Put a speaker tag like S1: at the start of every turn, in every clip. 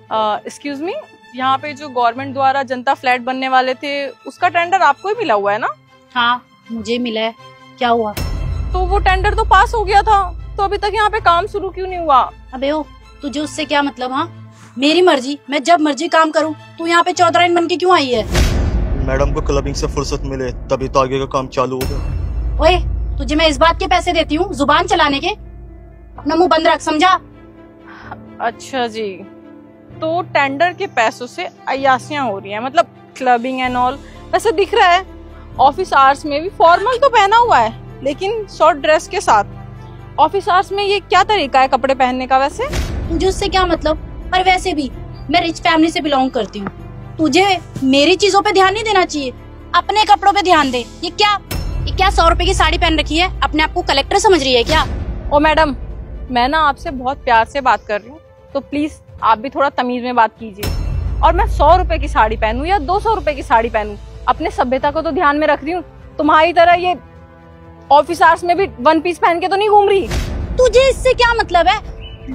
S1: Excuse me, यहाँ पे जो गवर्नमेंट द्वारा जनता फ्लैट बनने वाले थे उसका टेंडर आपको ही मिला हुआ है ना?
S2: हाँ मुझे मिला है। क्या हुआ?
S1: तो वो टेंडर तो पास हो गया था, तो अभी तक यहाँ पे काम शुरू क्यों नहीं हुआ?
S2: अबे ओ, तुझे उससे क्या मतलब? हाँ मेरी मर्जी, मैं जब मर्जी काम करूँ। तू यहाँ पे चौधराइन बन के क्यों आई है?
S3: मैडम को क्लबिंग से फुर्सत मिले तभी तो आगे का काम चालू होगा।
S2: ओए तुझे मैं इस बात के पैसे देती हूँ जुबान चलाने के? अपना मुंह बंद रख, समझा?
S1: अच्छा जी, तो टेंडर के पैसों से अय्यासियां हो रही हैं, मतलब क्लबिंग एंड ऑल। वैसे दिख रहा है ऑफिस आवर्स में भी फॉर्मल तो पहना हुआ है, लेकिन शॉर्ट ड्रेस के साथ। ऑफिस आवर्स में ये क्या तरीका है कपड़े पहनने का? वैसे
S2: तुझे उससे क्या मतलब? पर वैसे भी मैं रिच फैमिली से बिलोंग करती हूँ। तुझे मेरी चीजों पे ध्यान नहीं देना चाहिए, अपने कपड़ों पे ध्यान दे। ये क्या 100 रुपए की साड़ी पहन रखी है? अपने आप को कलेक्टर समझ रही है क्या?
S1: ओ मैडम, मैं ना आपसे बहुत प्यार से बात कर रही हूँ, तो प्लीज आप भी थोड़ा तमीज में बात कीजिए। और मैं 100 रुपए की साड़ी पहनूं या 200 रुपए की साड़ी पहनूं, अपने सभ्यता को तो ध्यान में रख रही हूँ। तुम्हारी तरह ये ऑफिस आवर्स में भी वन पीस पहन के तो नहीं घूम रही।
S2: तुझे इससे क्या मतलब है?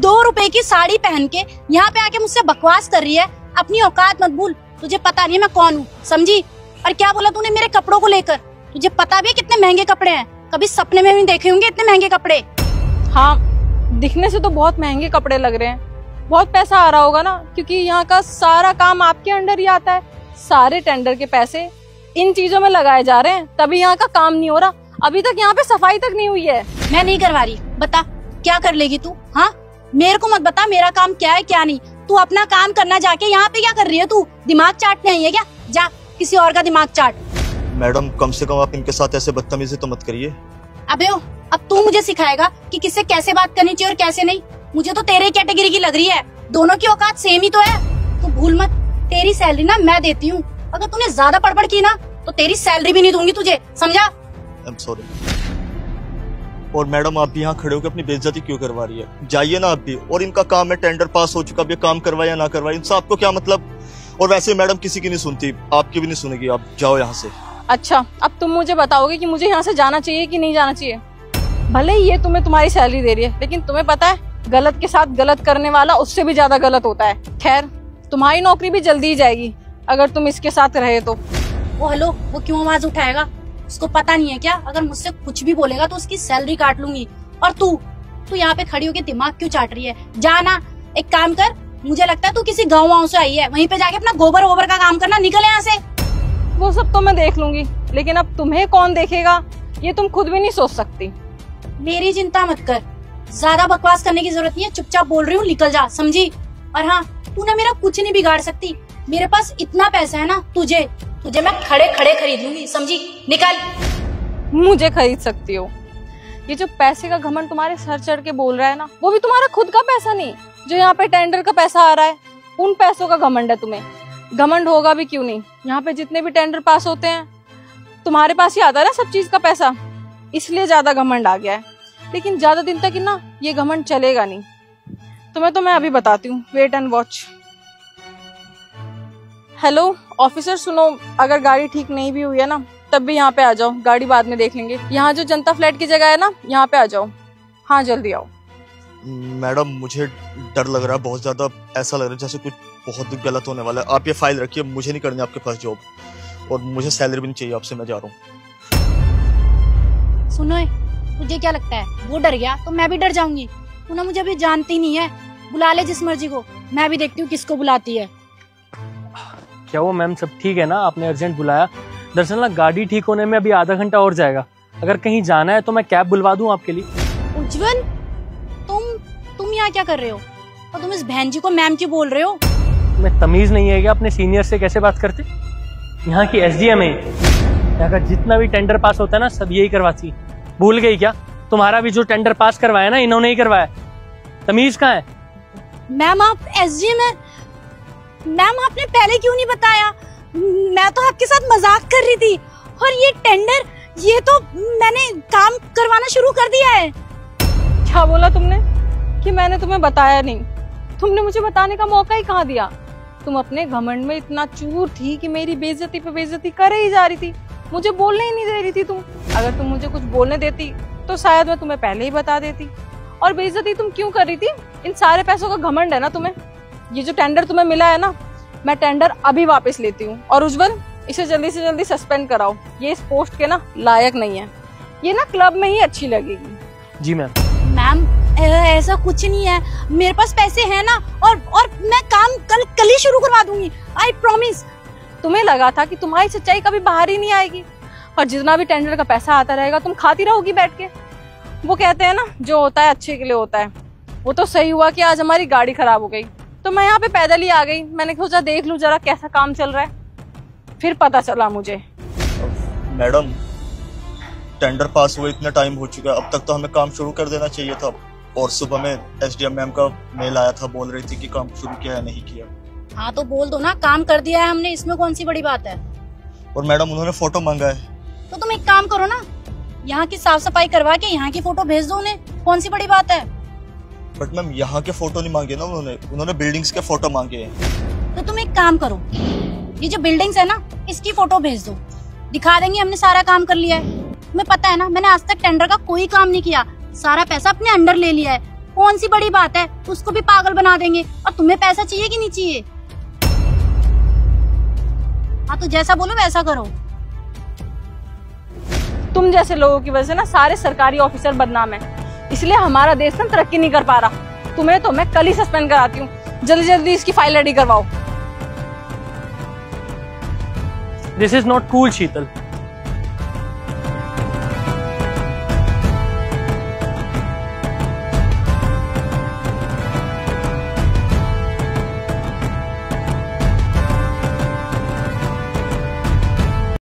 S2: 2 रुपए की साड़ी पहन के यहाँ पे आके मुझसे बकवास कर रही है? अपनी औकात मत भूल, तुझे पता नहीं है मैं कौन हूँ, समझी? और क्या बोला तूने मेरे कपड़ों को लेकर? तुझे पता भी है कितने महंगे कपड़े हैं? कभी सपने में भी देखे होंगे इतने महंगे कपड़े।
S1: हाँ, दिखने से तो बहुत महंगे कपड़े लग रहे हैं, बहुत पैसा आ रहा होगा ना, क्योंकि यहाँ का सारा काम आपके अंडर ही आता है। सारे टेंडर के पैसे इन चीजों में लगाए जा रहे हैं, तभी यहाँ का काम नहीं हो रहा। अभी तक यहाँ पे सफाई तक नहीं हुई है।
S2: मैं नहीं करवा रही, बता क्या कर लेगी तू? हाँ मेरे को मत बता मेरा काम क्या है क्या नहीं। तू अपना काम करना, जाके यहाँ पे क्या कर रही है तू? दिमाग चाटने आई है क्या? जा किसी और का दिमाग चाट।
S3: मैडम कम से कम आप इनके साथ ऐसे बदतमीजी तो मत करिए।
S2: अबे ओ, अब तू मुझे सिखाएगा कि किससे कैसे बात करनी चाहिए और कैसे नहीं? मुझे तो तेरे कैटेगरी की लग रही है, दोनों की औकात सेम ही तो है। तू भूल मत, तेरी सैलरी ना मैं देती हूँ। अगर तूने ज्यादा पड़बड़ की ना तो तेरी सैलरी भी नहीं दूंगी तुझे, समझा?
S3: I'm sorry। और मैडम आप भी यहाँ खड़े होकर अपनी बेइज्जती क्यों करवा रही है? जाइए ना आप भी। और इनका काम है, टेंडर पास हो चुका, अब ये काम करवाए या ना करवाए, इनसे आपको क्या मतलब? और वैसे मैडम किसी की नहीं सुनती, आपकी भी नहीं सुनेगी। आप जाओ यहाँ से।
S1: अच्छा, अब तुम मुझे बताओगे कि मुझे यहाँ से जाना चाहिए कि नहीं जाना चाहिए? भले ही ये तुम्हें तुम्हारी सैलरी दे रही है, लेकिन तुम्हें पता है गलत के साथ गलत करने वाला उससे भी ज्यादा गलत होता है। खैर, तुम्हारी नौकरी भी जल्दी ही जाएगी अगर तुम इसके साथ रहे तो।
S2: वो हेलो, वो क्यों आवाज उठाएगा? उसको पता नहीं है क्या? अगर मुझसे कुछ भी बोलेगा तो उसकी सैलरी काट लूंगी। और तू यहाँ पे खड़ी होके दिमाग क्यों चाट रही है? जाना, एक काम कर, मुझे लगता है तू किसी गाँव से आई है, वहीं पे जाके अपना गोबर वोबर का काम करना, निकल यहाँ से।
S1: वो सब तो मैं देख लूंगी, लेकिन अब तुम्हें कौन देखेगा ये तुम खुद भी नहीं सोच सकती।
S2: मेरी चिंता मत कर, ज्यादा बकवास करने की जरूरत नहीं है, चुपचाप बोल रही हूँ, निकल जा, समझी? और हाँ, तू ना मेरा कुछ नहीं बिगाड़ सकती। मेरे पास इतना पैसा है ना, तुझे मैं खड़े खड़े खरीद लूंगी, समझी? निकल।
S1: मुझे खरीद सकती हो? ये जो पैसे का घमंड तुम्हारे सर चढ़ के बोल रहा है ना, वो भी तुम्हारा खुद का पैसा नहीं, जो यहाँ पे टेंडर का पैसा आ रहा है, उन पैसों का घमंड है तुम्हें। घमंड होगा भी क्यों नहीं, यहाँ पे जितने भी टेंडर पास होते हैं तुम्हारे पास ही आता है ना सब चीज का पैसा, इसलिए ज्यादा घमंड आ गया है। लेकिन ज्यादा दिन तक ना ये घमंड चलेगा नहीं। तुम्हें तो मैं अभी बताती हूँ, wait and watch. Hello officer, सुनो, अगर गाड़ी ठीक नहीं भी हुई है ना तब भी यहाँ पे आ जाओ, गाड़ी बाद में देख लेंगे। यहाँ जो जनता फ्लैट की जगह है ना, यहाँ पे आ जाओ। हाँ जल्दी आओ।
S3: मैडम मुझे डर लग रहा है बहुत ज्यादा, ऐसा लग रहा है जैसे कुछ बहुत गलत होने वाला है। आप ये फाइल रखिए, मुझे नहीं करनी आपके पास जॉब, और मुझे सैलरी भी नहीं चाहिए आपसे, मैं जा रहा हूँ।
S2: सुनो, तुझे क्या लगता है वो डर गया तो मैं भी डर जाऊंगी? तू ना मुझे अभी जानती नहीं है, बुला ले जिस मर्जी को, मैं भी देखती हूँ किसको बुलाती है।
S4: क्या वो मैम सब ठीक है ना? आपने अर्जेंट बुलाया? दरअसल ना गाड़ी ठीक होने में अभी आधा घंटा और जाएगा। अगर कहीं जाना है तो मैं कैब बुलवा दूं आपके लिए।
S2: उज्जवल, तुम यहाँ क्या कर रहे हो? और तुम इस बहन जी को मैम क्यों बोल रहे हो?
S4: तुम्हें तमीज नहीं है क्या? अपने सीनियर से कैसे बात करते? यहाँ की SDM है, यहाँ का जितना भी टेंडर पास होता है ना सब यही करवाती है। भूल गई क्या? तुम्हारा भी जो टेंडर पास करवाया ना इन्होंने ही करवाया। तमीज कहाँ है?
S2: मैम आप SDM है? मैम आपने पहले क्यों नहीं बताया? मैं तो आपके साथ मजाक कर रही थी। और ये टेंडर, ये तो मैंने काम करवाना शुरू कर दिया है।
S1: क्या बोला तुमने? कि मैंने तुम्हें बताया नहीं? तुमने मुझे बताने का मौका ही कहाँ दिया? तुम अपने घमंड में इतना चूर थी कि मेरी बेइज्जती पे बेइज्जती कर ही जा रही थी, मुझे बोलने ही नहीं दे रही थी तुम। अगर तुम मुझे कुछ बोलने देती तो शायद मैं तुम्हें पहले ही बता देती। और बेइज्जती तुम क्यों कर रही थी? इन सारे पैसों का घमंड है ना तुम्हें? ये जो टेंडर तुम्हें मिला है ना, मैं टेंडर अभी वापस लेती हूँ। और उज्जवल, इसे जल्दी से जल्दी सस्पेंड कराओ, ये इस पोस्ट के ना लायक नहीं है, ये ना क्लब में ही अच्छी लगेगी।
S4: जी मैम।
S2: मैम ऐसा कुछ नहीं है, मेरे पास पैसे हैं ना, और मैं काम कल ही शुरू करवा दूंगी, आई प्रॉमिस।
S1: तुम्हें लगा था कि तुम्हारी सच्चाई कभी बाहर ही नहीं आएगी, और जितना भी टेंडर का पैसा आता रहेगा तुम खाती रहोगी बैठ के। वो कहते हैं ना, जो होता है अच्छे के लिए होता है। वो तो सही हुआ कि आज हमारी गाड़ी खराब हो गई, तो मैं यहाँ पे पैदल ही आ गई। मैंने सोचा देख लूं जरा कैसा काम चल रहा है, फिर पता चला मुझे।
S3: मैडम, टेंडर पास हुए इतना टाइम हो चुका है, अब तक तो हमें काम शुरू कर देना चाहिए था। और सुबह में एसडीएम मैम का मेल आया था, बोल रही थी कि काम शुरू किया है नहीं किया।
S2: हाँ तो बोल दो ना, काम कर दिया है हमने, इसमें कौन सी बड़ी बात है।
S3: और मैडम उन्होंने फोटो मांगा है।
S2: तो तुम एक काम करो ना, यहाँ की साफ सफाई करवा के यहाँ की फोटो भेज दो उन्हें, कौन सी बड़ी बात है।
S3: बट मैम यहाँ के फोटो नहीं मांगे ना उन्होंने बिल्डिंग्स के फोटो मांगे हैं।
S2: तो तुम एक काम करो, ये जो बिल्डिंग्स है ना, इसकी फोटो भेज दो, दिखा देंगे हमने सारा काम कर लिया है। तुम्हें पता है ना, मैंने आज तक टेंडर का कोई काम नहीं किया, सारा पैसा अपने अंडर ले लिया है, कौन सी बड़ी बात है, उसको भी पागल बना देंगे। और तुम्हें पैसा चाहिए कि नहीं चाहिए? हाँ तो जैसा बोलो वैसा करो।
S1: तुम जैसे लोगों की वजह से ना सारे सरकारी ऑफिसर बदनाम है, इसलिए हमारा देश ना तरक्की नहीं कर पा रहा। तुम्हें तो मैं कल ही सस्पेंड कराती हूँ, जल्दी जल्दी इसकी फाइल रेडी करवाओ।
S4: This is not cool Sheetal.